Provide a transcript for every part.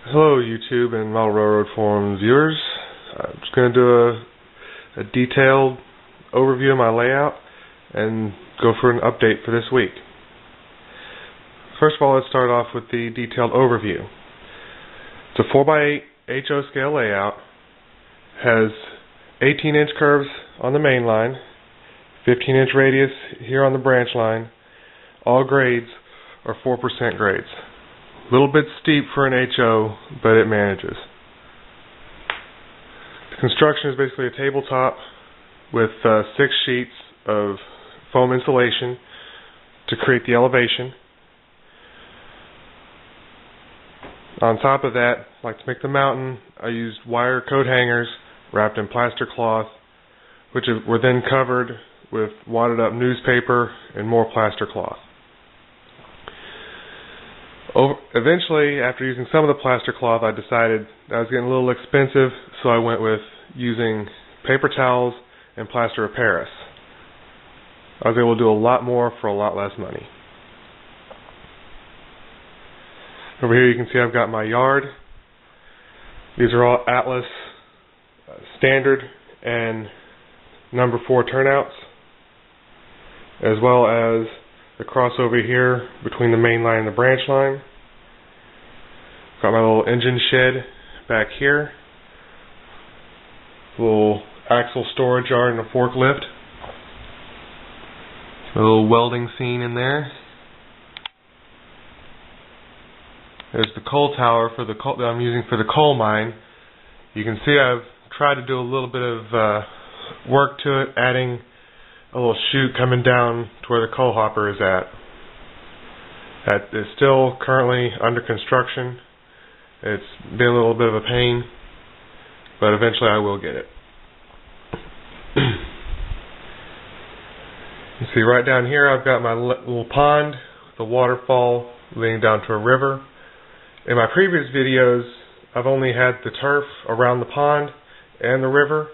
Hello YouTube and Model Railroad Forum viewers. I'm just going to do a detailed overview of my layout and go for an update for this week. First of all, let's start off with the detailed overview. It's a 4x8 HO scale layout, has 18-inch curves on the main line, 15-inch radius here on the branch line. All grades are 4% grades. A little bit steep for an HO, but it manages. The construction is basically a tabletop with 6 sheets of foam insulation to create the elevation. On top of that, like to make the mountain, I used wire coat hangers wrapped in plaster cloth, which were then covered with wadded up newspaper and more plaster cloth. Eventually, after using some of the plaster cloth, I decided that was getting a little expensive, so I went with using paper towels and plaster of Paris. I was able to do a lot more for a lot less money. Over here you can see I've got my yard. These are all Atlas standard and number 4 turnouts, as well as the crossover here between the main line and the branch line. Got my little engine shed back here. Little axle storage yard and a forklift. A little welding scene in there. There's the coal tower for the coal that I'm using for the coal mine. You can see I've tried to do a little bit of work to it, adding a little chute coming down to where the coal hopper is at. That is still currently under construction. It's been a little bit of a pain, but eventually I will get it. You see right down here I've got my little pond, the waterfall leading down to a river. In my previous videos I've only had the turf around the pond and the river.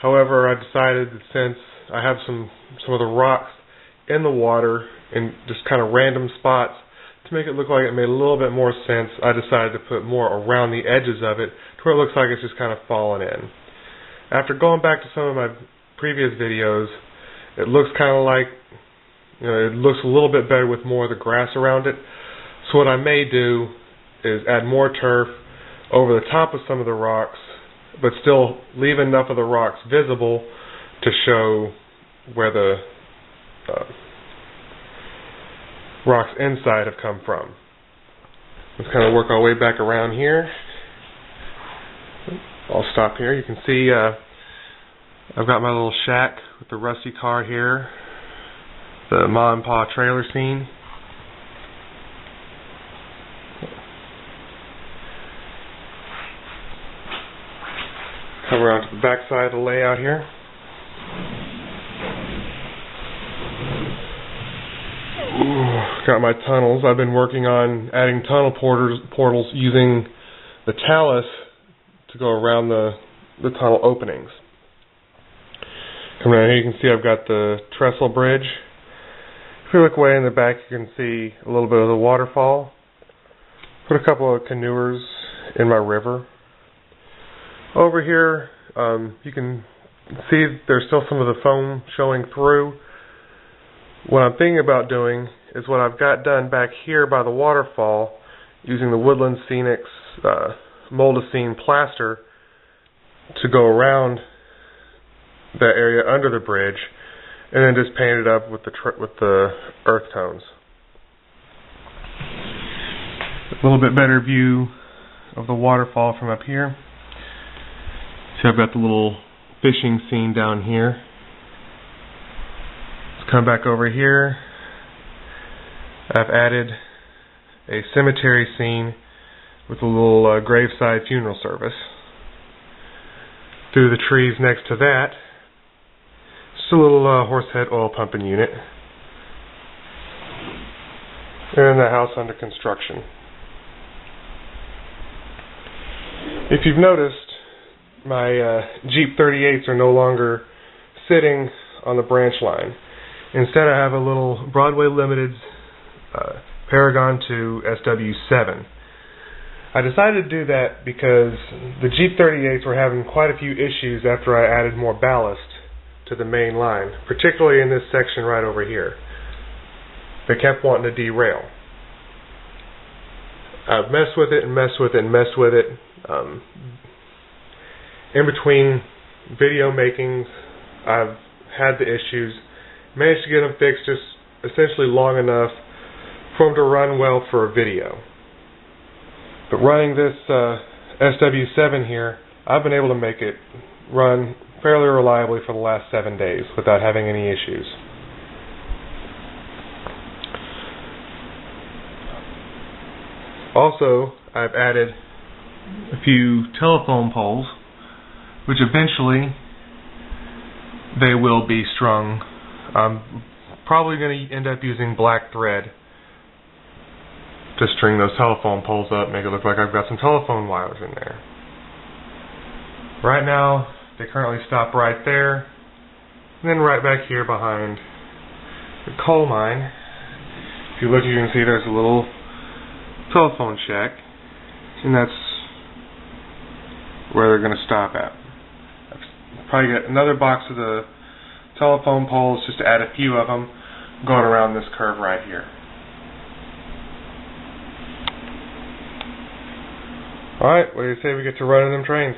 However, I decided that since I have some of the rocks in the water in just kind of random spots, to make it look like it made a little bit more sense, I decided to put more around the edges of it to where it looks like it's just kind of fallen in. After going back to some of my previous videos, it looks kind of like, it looks a little bit better with more of the grass around it. So what I may do is add more turf over the top of some of the rocks, but still leave enough of the rocks visible to show where the rocks inside have come from. Let's kind of work our way back around here. I'll stop here. You can see I've got my little shack with the rusty car here, the Ma and Pa trailer scene. Come around to the back side of the layout here. Got my tunnels. I've been working on adding tunnel portals using the talus to go around the tunnel openings. Coming down here you can see I've got the trestle bridge. If you look way in the back you can see a little bit of the waterfall. Put a couple of canoers in my river. Over here you can see there's still some of the foam showing through. What I'm thinking about doing is what I've got done back here by the waterfall, using the Woodland Scenics moldacine plaster to go around that area under the bridge, and then just paint it up with the earth tones. A little bit better view of the waterfall from up here. See, I've got the little fishing scene down here. Let's come back over here. I've added a cemetery scene with a little graveside funeral service. Through the trees next to that, just a little horsehead oil pumping unit. And the house under construction. If you've noticed, my Jeep 38s are no longer sitting on the branch line. Instead I have a little Broadway Limited Paragon to SW7. I decided to do that because the Jeep 38s were having quite a few issues after I added more ballast to the main line, particularly in this section right over here. They kept wanting to derail. I've messed with it and messed with it and messed with it. In between video makings, I've had the issues. Managed to get them fixed just essentially long enough for them to run well for a video. But running this SW7 here, I've been able to make it run fairly reliably for the last 7 days without having any issues. Also, I've added a few telephone poles, which eventually they will be strung. I'm probably going to end up using black thread to string those telephone poles up, make it look like I've got some telephone wires in there. Right now, they currently stop right there, and then right back here behind the coal mine. If you look, you can see there's a little telephone shack, and that's where they're going to stop at. I've probably got another box of the telephone poles just to add a few of them going around this curve right here. Alright, what do you say we get to running them trains?